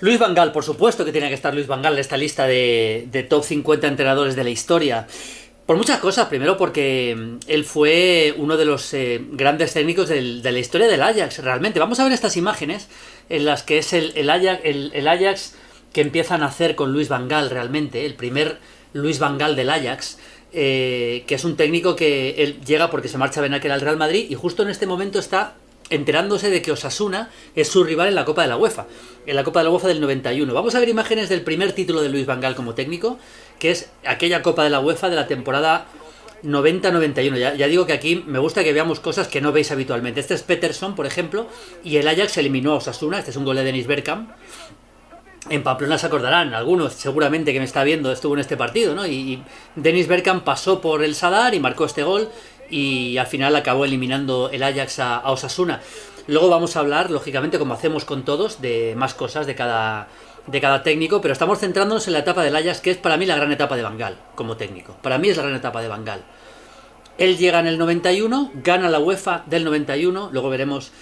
Luis Van Gaal, por supuesto que tiene que estar Luis Van Gaal en esta lista de top 50 entrenadores de la historia. Por muchas cosas. Primero porque él fue uno de los grandes técnicos de la historia del Ajax, realmente. Vamos a ver estas imágenes en las que es el Ajax que empieza a nacer con Luis Van Gaal realmente, el primer Luis Van Gaal del Ajax, que es un técnico que él llega porque se marcha Benacer al Real Madrid y justo en este momento está enterándose de que Osasuna es su rival en la Copa de la UEFA, en la Copa de la UEFA del 91. Vamos a ver imágenes del primer título de Luis Van Gaal como técnico, que es aquella Copa de la UEFA de la temporada 90-91. Ya digo que aquí me gusta que veamos cosas que no veis habitualmente. Este es Peterson, por ejemplo, y el Ajax eliminó a Osasuna. Este es un gol de Dennis Bergkamp. En Pamplona se acordarán, algunos seguramente que me está viendo estuvo en este partido, ¿no? Y Dennis Bergkamp pasó por el Sadar y marcó este gol y al final acabó eliminando el Ajax a Osasuna. Luego vamos a hablar, lógicamente, como hacemos con todos, de más cosas de cada técnico, pero estamos centrándonos en la etapa del Ajax, que es para mí la gran etapa de Van Gaal como técnico. Para mí es la gran etapa de Van Gaal. Él llega en el 91, gana la UEFA del 91, luego veremos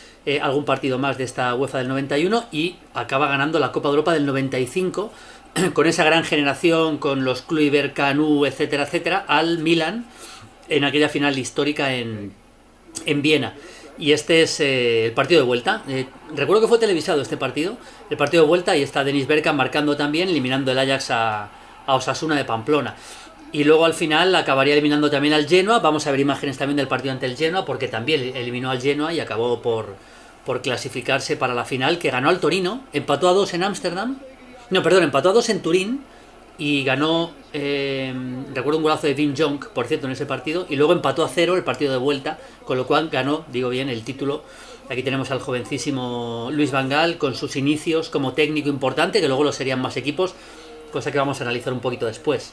algún partido más de esta UEFA del 91 y acaba ganando la Copa de Europa del 95 con esa gran generación, con los Kluivert, Canu, etcétera, etcétera, al Milan en aquella final histórica en Viena. Y este es el partido de vuelta. Recuerdo que fue televisado este partido, el partido de vuelta, y está Dennis Bergkamp marcando también, eliminando el Ajax a Osasuna de Pamplona. Y luego al final acabaría eliminando también al Genoa. Vamos a ver imágenes también del partido ante el Genoa, porque también eliminó al Genoa y acabó por clasificarse para la final, que ganó al Torino, empató a 2 en Ámsterdam. No, perdón, empató a 2 en Turín y ganó, recuerdo un golazo de Wim Jonk, por cierto, en ese partido, y luego empató a 0 el partido de vuelta, con lo cual ganó, digo bien, el título. Aquí tenemos al jovencísimo Luis Van Gaal con sus inicios como técnico importante, que luego lo serían más equipos, cosa que vamos a analizar un poquito después.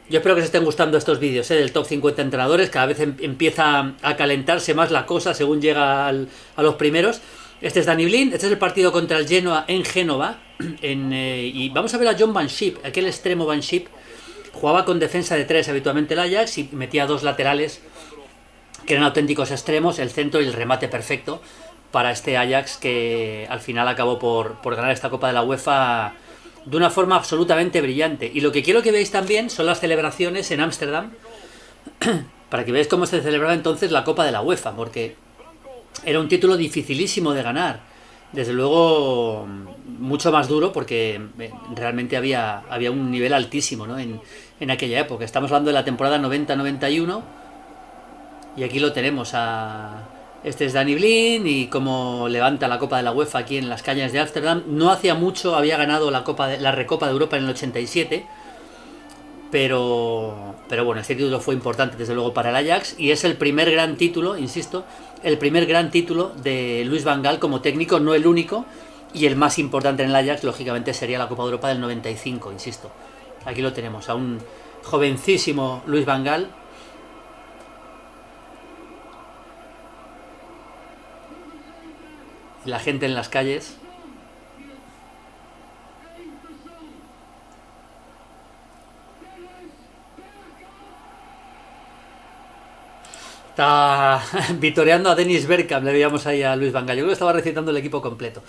Yo espero que os estén gustando estos vídeos del top 50 entrenadores. Cada vez empieza a calentarse más la cosa según llega a los primeros. Este es Danny Blind, este es el partido contra el Genoa en Génova. Y vamos a ver a John Van Schip, aquel extremo Van Schip. Jugaba con defensa de 3 habitualmente el Ajax y metía 2 laterales que eran auténticos extremos, el centro y el remate perfecto para este Ajax que al final acabó por ganar esta Copa de la UEFA de una forma absolutamente brillante. Y lo que quiero que veáis también son las celebraciones en Ámsterdam, para que veáis cómo se celebraba entonces la Copa de la UEFA, porque era un título dificilísimo de ganar. Desde luego, mucho más duro, porque realmente había un nivel altísimo, ¿no? en aquella época. Estamos hablando de la temporada 90-91, y aquí lo tenemos Este es Danny Blind y cómo levanta la Copa de la UEFA aquí en las calles de Ámsterdam. No hacía mucho había ganado la Recopa de Europa en el 87, pero bueno, este título fue importante desde luego para el Ajax y es el primer gran título, insisto, el primer gran título de Luis Van Gaal como técnico, no el único, y el más importante en el Ajax lógicamente sería la Copa de Europa del 95, insisto. Aquí lo tenemos, a un jovencísimo Luis Van Gaal. La gente en las calles. Está vitoreando a Dennis Bergkamp, le veíamos ahí a Luis Van Gaal. Yo creo que estaba recitando el equipo completo.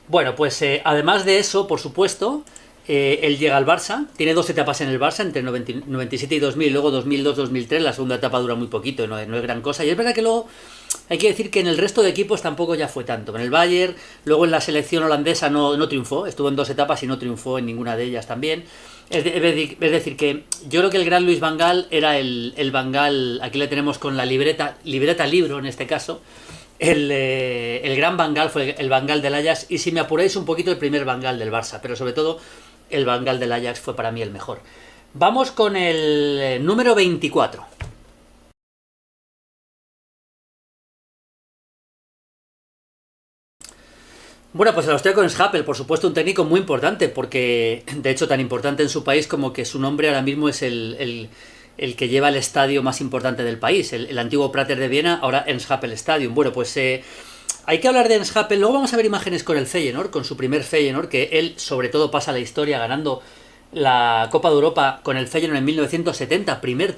Bueno, pues además de eso, por supuesto, él llega al Barça. Tiene 2 etapas en el Barça, entre 97 y 2000, y luego 2002-2003. La segunda etapa dura muy poquito, no es gran cosa. Y es verdad que luego hay que decir que en el resto de equipos tampoco ya fue tanto. En el Bayern, luego en la selección holandesa no triunfó. Estuvo en 2 etapas y no triunfó en ninguna de ellas también. Es decir, que yo creo que el gran Luis Van Gaal era el Van Gaal. Aquí le tenemos con la libreta libro en este caso. El gran Van Gaal fue el Van Gaal del Ajax. Y si me apuráis un poquito, el primer Van Gaal del Barça. Pero sobre todo, el Van Gaal del Ajax fue para mí el mejor. Vamos con el número 24. Bueno, pues el austríaco Ernst Happel, por supuesto, un técnico muy importante, porque de hecho tan importante en su país como que su nombre ahora mismo es el que lleva el estadio más importante del país, el antiguo Prater de Viena, ahora Ernst Happel Stadium. Bueno, pues hay que hablar de Ernst Happel. Luego vamos a ver imágenes con el Feyenoord, con su primer Feyenoord, que él sobre todo pasa a la historia ganando la Copa de Europa con el Feyenoord en 1970, primer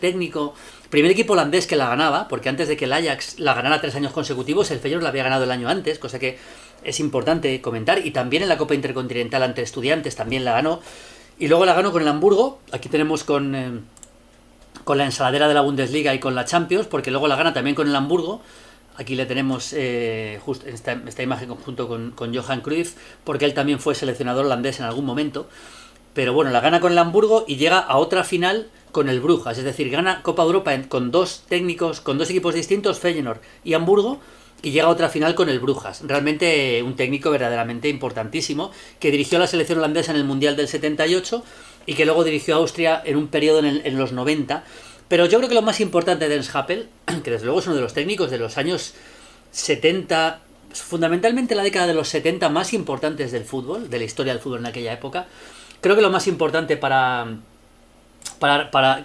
equipo holandés que la ganaba, porque antes de que el Ajax la ganara 3 años consecutivos, el Feyenoord la había ganado el año antes, cosa que es importante comentar, y también en la Copa Intercontinental ante Estudiantes también la ganó, y luego la ganó con el Hamburgo, aquí tenemos con la ensaladera de la Bundesliga y con la Champions, porque luego la gana también con el Hamburgo. Aquí le tenemos justo esta imagen junto con Johan Cruyff, porque él también fue seleccionador holandés en algún momento. Pero bueno, la gana con el Hamburgo y llega a otra final con el Brujas. Es decir, gana Copa de Europa con dos técnicos, con dos equipos distintos, Feyenoord y Hamburgo, y llega a otra final con el Brujas. Realmente un técnico verdaderamente importantísimo, que dirigió a la selección holandesa en el Mundial del 78 y que luego dirigió a Austria en un periodo en los 90. Pero yo creo que lo más importante de Ernst Happel, que desde luego es uno de los técnicos de los años 70, fundamentalmente la década de los 70 más importantes del fútbol, de la historia del fútbol en aquella época, creo que lo más importante para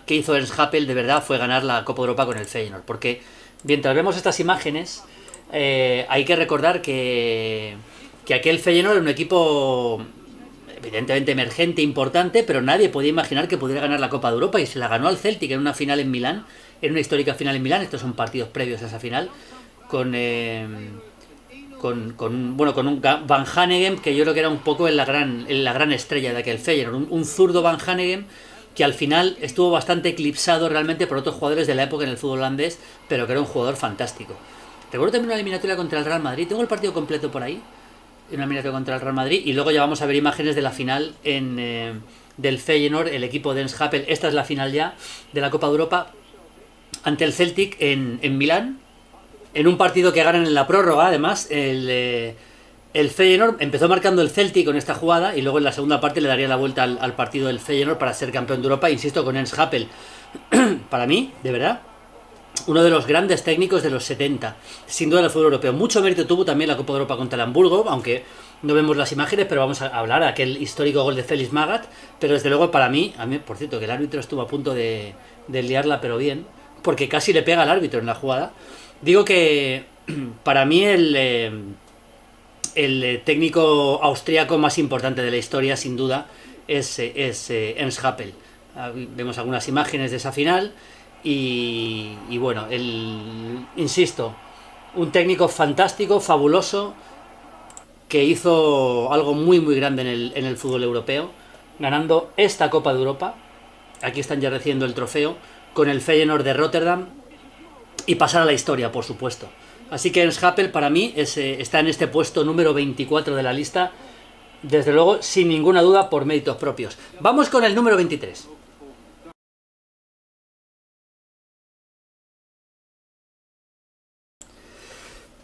que hizo Ernst Happel de verdad fue ganar la Copa de Europa con el Feyenoord. Porque mientras vemos estas imágenes, hay que recordar que aquel Feyenoord era un equipo evidentemente emergente, importante, pero nadie podía imaginar que pudiera ganar la Copa de Europa, y se la ganó al Celtic en una final en Milán, en una histórica final en Milán. Estos son partidos previos a esa final, con un Van Hanegem, que yo creo que era un poco la gran estrella de aquel Feyenoord, un zurdo Van Hanegem que al final estuvo bastante eclipsado realmente por otros jugadores de la época en el fútbol holandés, pero que era un jugador fantástico. Recuerdo también una eliminatoria contra el Real Madrid, tengo el partido completo por ahí, una eliminatoria contra el Real Madrid, y luego ya vamos a ver imágenes de la final del Feyenoord, el equipo de Ernst Happel. Esta es la final ya de la Copa de Europa ante el Celtic en Milán, en un partido que ganan en la prórroga. Además el Feyenoord empezó marcando el Celtic con esta jugada, y luego en la segunda parte le daría la vuelta al partido del Feyenoord para ser campeón de Europa, insisto, con Ernst Happel. Para mí, de verdad, uno de los grandes técnicos de los 70, sin duda del fútbol europeo. Mucho mérito tuvo también la Copa de Europa contra el Hamburgo, aunque no vemos las imágenes, pero vamos a hablar de aquel histórico gol de Félix Magath. Pero desde luego para mí, por cierto, que el árbitro estuvo a punto de liarla, pero bien, porque casi le pega al árbitro en la jugada. Digo que para mí el técnico austríaco más importante de la historia, sin duda, es Ernst Happel. Vemos algunas imágenes de esa final. Y bueno, insisto, un técnico fantástico, fabuloso, que hizo algo muy muy grande en el fútbol europeo, ganando esta Copa de Europa. Aquí están ya recibiendo el trofeo con el Feyenoord de Rotterdam, y pasar a la historia, por supuesto. Así que Ernst Happel para mí está en este puesto número 24 de la lista, desde luego, sin ninguna duda, por méritos propios. Vamos con el número 23.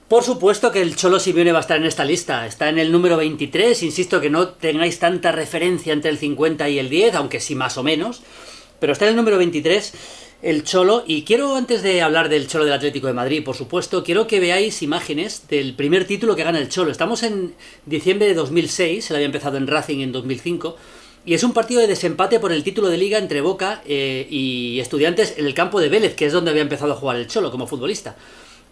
Por supuesto que el Cholo Simeone va a estar en esta lista, está en el número 23, insisto que no tengáis tanta referencia entre el 50 y el 10, aunque sí más o menos, pero está en el número 23 el Cholo. Y quiero, antes de hablar del Cholo del Atlético de Madrid, por supuesto, quiero que veáis imágenes del primer título que gana el Cholo. Estamos en diciembre de 2006, él había empezado en Racing en 2005, y es un partido de desempate por el título de Liga entre Boca y Estudiantes en el campo de Vélez, que es donde había empezado a jugar el Cholo como futbolista.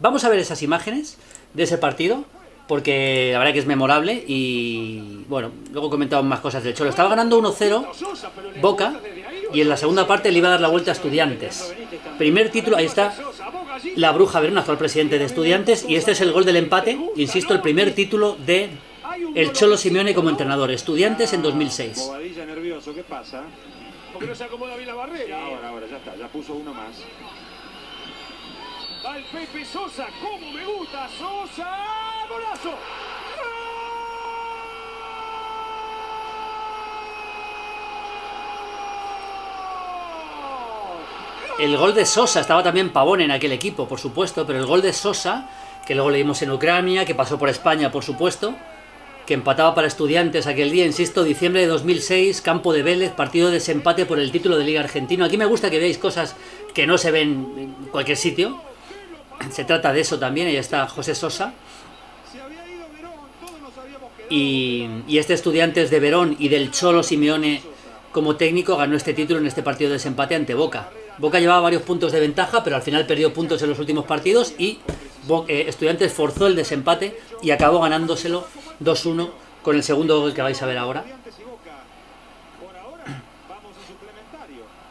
Vamos a ver esas imágenes de ese partido, porque la verdad que es memorable. Y bueno, luego comentamos más cosas del Cholo. Estaba ganando 1-0 Boca, y en la segunda parte le iba a dar la vuelta a Estudiantes. Primer título, ahí está la Bruja Verón, actual presidente de Estudiantes, y este es el gol del empate. Insisto, el primer título de el Cholo Simeone como entrenador, Estudiantes en 2006. ¿Qué pasa? Porque no se acomoda bien la barrera. Ahora, ya está, ya puso uno más. Va el Pepe Sosa, como me gusta, Sosa, golazo. El gol de Sosa, estaba también Pavón en aquel equipo, por supuesto, pero el gol de Sosa, que luego leímos en Ucrania, que pasó por España, por supuesto, que empataba para Estudiantes aquel día, insisto, diciembre de 2006, campo de Vélez, partido de desempate por el título de Liga Argentino. Aquí me gusta que veáis cosas que no se ven en cualquier sitio. Se trata de eso también. Ahí está José Sosa. Y este Estudiantes de Verón y del Cholo Simeone como técnico ganó este título en este partido de desempate ante Boca. Boca llevaba varios puntos de ventaja, pero al final perdió puntos en los últimos partidos, y Estudiantes forzó el desempate y acabó ganándoselo 2-1 con el segundo gol que vais a ver ahora.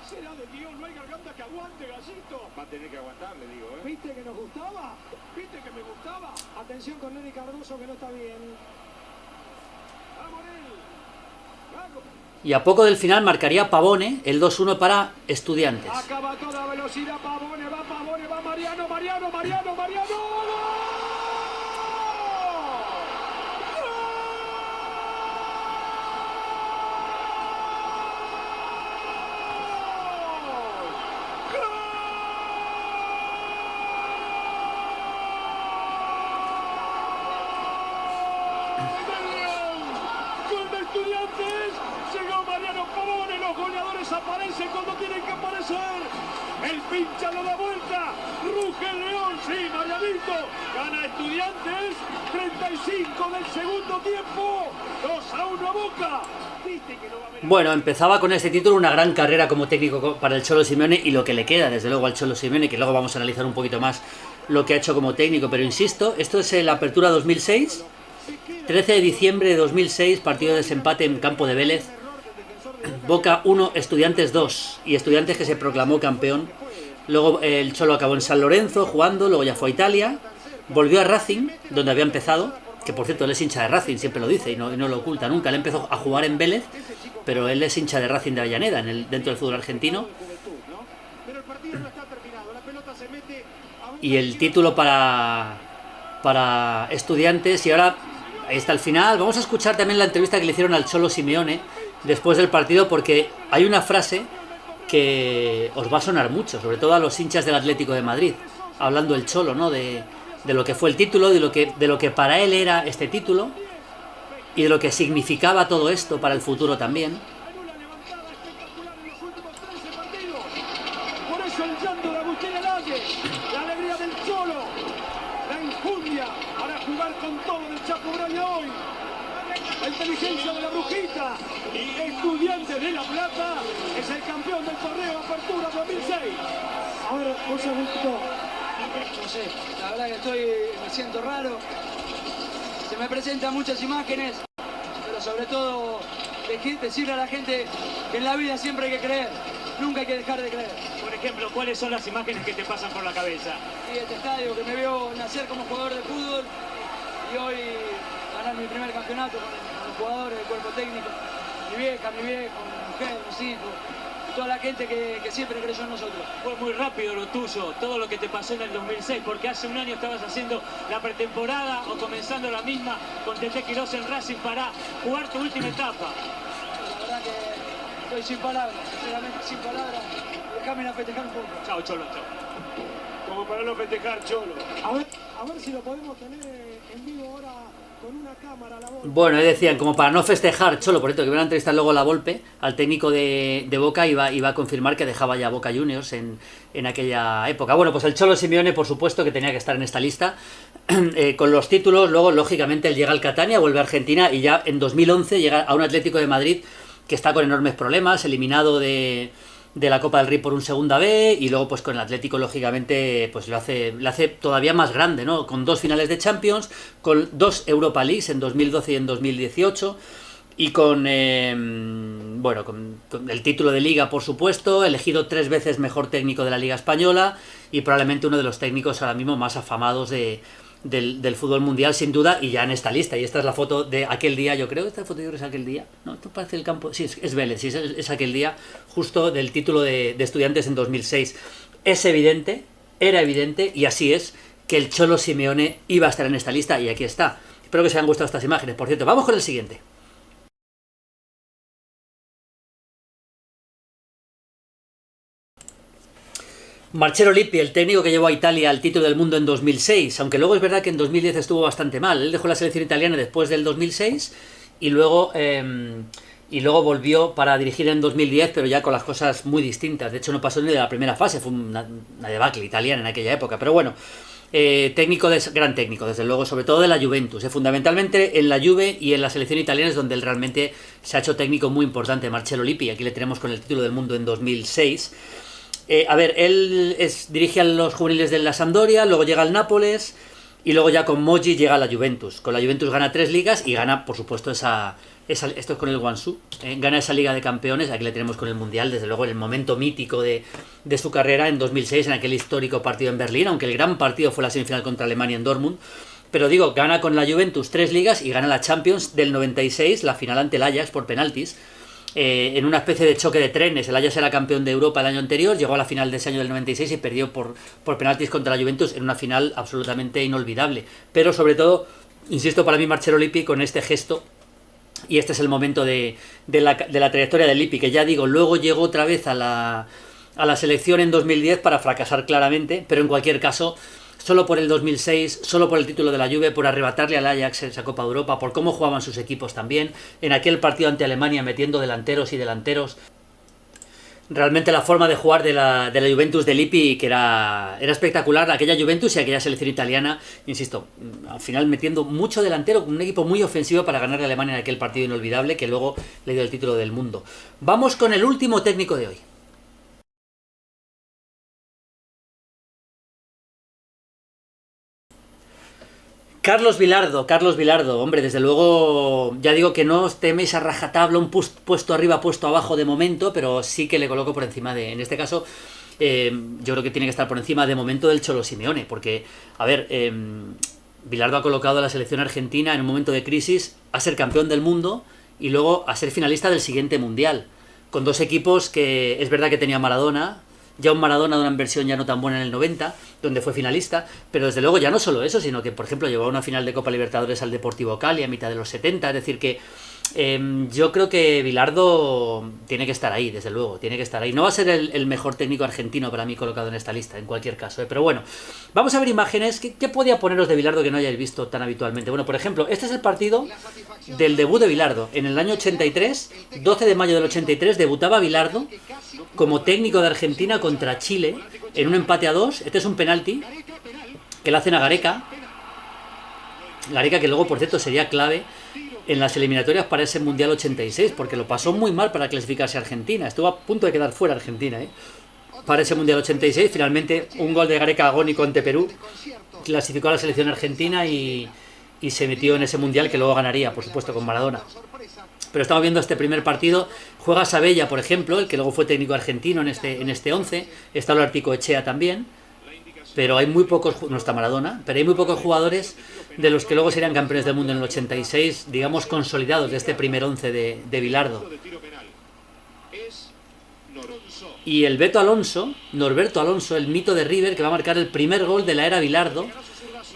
Será de Dios, no hay garganta que aguante, Gallito. Va a tener que aguantar, le digo, ¿eh? ¿Viste que nos gustaba? ¿Viste que me gustaba? Atención con Neri Cardoso, que no está bien. ¡Vamos, Neri! ¡Vamos! Y a poco del final marcaría Pavone el 2-1 para Estudiantes. Acaba a toda velocidad Pavone, va Mariano, Mariano, Mariano, Mariano. ¡Gol! Estudiantes, llegó Mariano Pavone, los goleadores aparecen cuando tienen que aparecer. El pincha lo da vuelta, ruge el león, sí, Marianito. Gana Estudiantes, 35 del segundo tiempo, 2-1 a Boca. ¿Viste que no va a haber... Bueno, empezaba con este título una gran carrera como técnico para el Cholo Simeone y lo que le queda, desde luego, al Cholo Simeone, que luego vamos a analizar un poquito más lo que ha hecho como técnico, pero insisto, esto es la Apertura 2006. 13 de diciembre de 2006, partido de desempate en campo de Vélez. Boca 1, Estudiantes 2. Y Estudiantes que se proclamó campeón. Luego el Cholo acabó en San Lorenzo jugando, luego ya fue a Italia. Volvió a Racing, donde había empezado. Que por cierto, él es hincha de Racing, siempre lo dice y no lo oculta nunca. Él empezó a jugar en Vélez, pero él es hincha de Racing de Avellaneda, dentro del fútbol argentino. Y el título para Estudiantes. Y ahora... ahí está el final. Vamos a escuchar también la entrevista que le hicieron al Cholo Simeone después del partido, porque hay una frase que os va a sonar mucho, sobre todo a los hinchas del Atlético de Madrid, hablando el Cholo, ¿no? De lo que fue el título, de lo que para él era este título y de lo que significaba todo esto para el futuro también. Por eso el llanto de Agustín Elage, la alegría del Cholo, la injundia para jugar con todo del Chapo Braña hoy, la inteligencia de la Brujita. Estudiantes de La Plata es el campeón del torneo Apertura 2006. A ver, José Augusto. No sé, la verdad que me siento raro. Se me presentan muchas imágenes, pero sobre todo decirle a la gente que en la vida siempre hay que creer, nunca hay que dejar de creer. Por ejemplo, ¿cuáles son las imágenes que te pasan por la cabeza? Y este estadio que me veo nacer como jugador de fútbol y hoy ganar mi primer campeonato con los jugadores, el cuerpo técnico, mi vieja, mi viejo, mi mujer, mis hijos, y toda la gente que siempre creyó en nosotros. Fue muy rápido lo tuyo, todo lo que te pasó en el 2006, porque hace un año estabas haciendo la pretemporada o comenzando la misma con Tete Quirós en Racing para jugar tu última etapa. La verdad que estoy sin palabras, sinceramente sin palabras. Déjame ir a festejar un poco. Chao, Cholo, chao. Como para no festejar, Cholo. A ver si lo podemos tener en vivo ahora con una cámara a la Volpe. Bueno, ahí decían, como para no festejar, Cholo, por cierto, que iban a entrevistar luego a la Volpe, al técnico de Boca, iba a confirmar que dejaba ya Boca Juniors en aquella época. Bueno, pues el Cholo Simeone, por supuesto, que tenía que estar en esta lista, con los títulos. Luego, lógicamente, él llega al Catania, vuelve a Argentina y ya en 2011 llega a un Atlético de Madrid que está con enormes problemas, eliminado de la Copa del Rey por un segunda B, y luego pues con el Atlético lógicamente pues lo hace todavía más grande, ¿no? Con 2 finales de Champions, con 2 Europa Leagues en 2012 y en 2018, y con el título de Liga, por supuesto, elegido 3 veces mejor técnico de la Liga Española y probablemente uno de los técnicos ahora mismo más afamados del fútbol mundial, sin duda, y ya en esta lista. Y esta es la foto de aquel día, yo creo. Esta foto yo creo que es aquel día. No, esto parece el campo. Sí, es Vélez, sí, es aquel día, justo del título de Estudiantes en 2006. Es evidente, era evidente, y así es, que el Cholo Simeone iba a estar en esta lista, y aquí está. Espero que os hayan gustado estas imágenes. Por cierto, vamos con el siguiente. Marcello Lippi, el técnico que llevó a Italia al título del mundo en 2006, aunque luego es verdad que en 2010 estuvo bastante mal. Él dejó la selección italiana después del 2006 y luego volvió para dirigir en 2010, pero ya con las cosas muy distintas. De hecho, no pasó ni de la primera fase, fue una debacle italiana en aquella época. Pero bueno, gran técnico, desde luego, sobre todo de la Juventus. Fundamentalmente en la Juve y en la selección italiana es donde él realmente se ha hecho técnico muy importante, Marcello Lippi. Aquí le tenemos con el título del mundo en 2006. Él dirige a los juveniles de la Sampdoria, luego llega al Nápoles y luego ya con Moggi llega a la Juventus. Con la Juventus gana 3 ligas y gana, por supuesto, esa esto es con el Guangzhou, gana esa Liga de Campeones, aquí le tenemos con el Mundial, desde luego en el momento mítico de su carrera en 2006, en aquel histórico partido en Berlín, aunque el gran partido fue la semifinal contra Alemania en Dortmund. Pero digo, gana con la Juventus 3 ligas y gana la Champions del 96, la final ante el Ajax por penaltis, en una especie de choque de trenes. El Ajax era campeón de Europa el año anterior, llegó a la final de ese año del 96 y perdió por penaltis contra la Juventus en una final absolutamente inolvidable. Pero sobre todo, insisto, para mí Marcello Lippi con este gesto, y este es el momento de la trayectoria de Lippi, que ya digo, luego llegó otra vez a la selección en 2010 para fracasar claramente, pero en cualquier caso, solo por el 2006, solo por el título de la Juve, por arrebatarle al Ajax esa Copa de Europa, por cómo jugaban sus equipos también, en aquel partido ante Alemania metiendo delanteros y delanteros. Realmente la forma de jugar de la Juventus de Lippi, que era espectacular, aquella Juventus y aquella selección italiana, insisto, al final metiendo mucho delantero, un equipo muy ofensivo para ganarle a Alemania en aquel partido inolvidable que luego le dio el título del mundo. Vamos con el último técnico de hoy. Carlos Vilardo, hombre, desde luego, ya digo que no os teméis a rajatabla un puesto arriba, puesto abajo de momento, pero sí que le coloco por encima en este caso, yo creo que tiene que estar por encima de momento del Cholo Simeone, porque, a ver, Vilardo ha colocado a la selección argentina en un momento de crisis a ser campeón del mundo y luego a ser finalista del siguiente mundial, con dos equipos que es verdad que tenía Maradona, ya un Maradona de una versión ya no tan buena en el 90, donde fue finalista, pero desde luego ya no solo eso, sino que, por ejemplo, llevó a una final de Copa Libertadores al Deportivo Cali a mitad de los 70, es decir que yo creo que Vilardo tiene que estar ahí, desde luego, tiene que estar ahí. No va a ser el mejor técnico argentino para mí colocado en esta lista, en cualquier caso, pero bueno, vamos a ver imágenes. ¿Qué podía poneros de Vilardo que no hayáis visto tan habitualmente? Bueno, por ejemplo, este es el partido del debut de Vilardo. En el año 83, 12 de mayo del 83, debutaba Vilardo como técnico de Argentina contra Chile en un empate a 2. Este es un penalti que le hacen a Gareca, que luego, por cierto, sería clave en las eliminatorias para ese Mundial 86, porque lo pasó muy mal para clasificarse a Argentina. Estuvo a punto de quedar fuera Argentina, para ese Mundial 86. Finalmente, un gol de Gareca agónico ante Perú clasificó a la selección argentina y se metió en ese Mundial que luego ganaría, por supuesto, con Maradona. Pero estamos viendo este primer partido. Juega Sabella, por ejemplo, el que luego fue técnico argentino en este 11. Está Olártico Echea también. Pero hay muy pocos, no está Maradona, pero hay muy pocos jugadores de los que luego serían campeones del mundo en el 86, digamos, consolidados de este primer 11 de Vilardo. Y el Norberto Alonso, el mito de River, que va a marcar el primer gol de la era Vilardo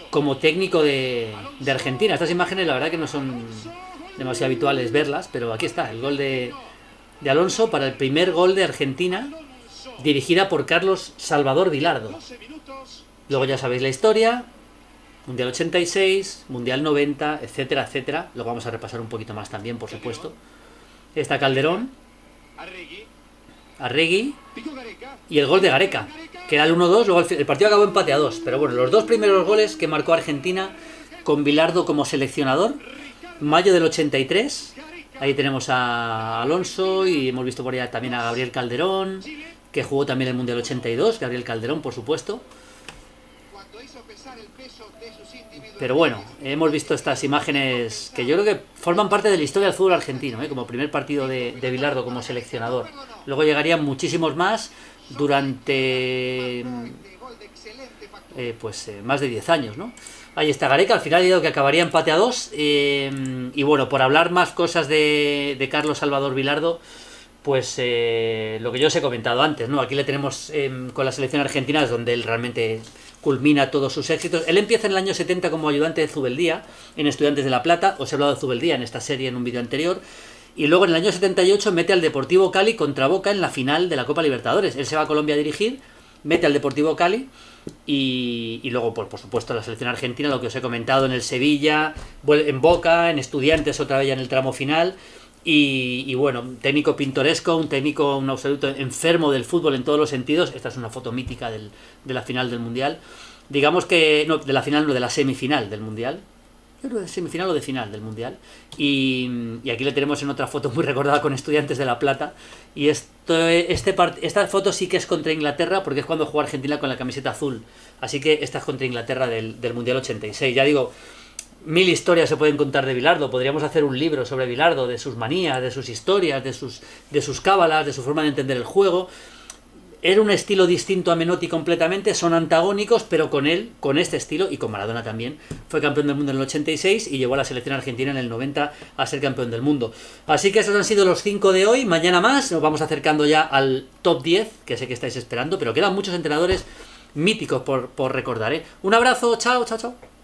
como técnico de Argentina. Estas imágenes la verdad que no son demasiado habituales verlas, pero aquí está, el gol de Alonso para el primer gol de Argentina, dirigida por Carlos Salvador Vilardo. Luego ya sabéis la historia, Mundial 86, Mundial 90, etcétera, etcétera. Lo vamos a repasar un poquito más también, por supuesto. Está Calderón, Arregui y el gol de Gareca, que era el 1-2, luego el partido acabó empate a 2. Pero bueno, los dos primeros goles que marcó Argentina con Vilardo como seleccionador, mayo del 83, ahí tenemos a Alonso y hemos visto por allá también a Gabriel Calderón, que jugó también el Mundial 82, Gabriel Calderón, por supuesto. Pero bueno, hemos visto estas imágenes que yo creo que forman parte de la historia del fútbol argentino, como primer partido de Vilardo como seleccionador. Luego llegarían muchísimos más durante más de 10 años, ¿no? Ahí está Gareca, al final digo que acabaría empate a 2. Y bueno, por hablar más cosas de Carlos Salvador Vilardo, pues lo que yo os he comentado antes, ¿no? Aquí le tenemos con la selección argentina, es donde él realmente culmina todos sus éxitos. Él empieza en el año 70 como ayudante de Zubeldía en Estudiantes de La Plata. Os he hablado de Zubeldía en esta serie en un vídeo anterior. Y luego en el año 78 mete al Deportivo Cali contra Boca en la final de la Copa Libertadores. Él se va a Colombia a dirigir, mete al Deportivo Cali y luego, por supuesto, la selección argentina, lo que os he comentado, en el Sevilla, en Boca, en Estudiantes otra vez ya en el tramo final. Y bueno, un técnico pintoresco, un absoluto enfermo del fútbol en todos los sentidos. Esta es una foto mítica de la final del Mundial. Digamos que, no, de la final, no, de la semifinal del Mundial. Yo creo de semifinal o de final del Mundial. Y aquí le tenemos en otra foto muy recordada con Estudiantes de La Plata. Y esta foto sí que es contra Inglaterra, porque es cuando juega Argentina con la camiseta azul. Así que esta es contra Inglaterra del Mundial 86. Ya digo, Mil historias se pueden contar de Bilardo. Podríamos hacer un libro sobre Bilardo, de sus manías, de sus historias, de sus cábalas, de su forma de entender el juego. Era un estilo distinto a Menotti completamente, son antagónicos, pero con él, con este estilo, y con Maradona también, fue campeón del mundo en el 86 y llevó a la selección argentina en el 90 a ser campeón del mundo. Así que esos han sido los 5 de hoy. Mañana más, nos vamos acercando ya al top 10, que sé que estáis esperando, pero quedan muchos entrenadores míticos por recordar, ¿eh? Un abrazo, chao, chao, chao.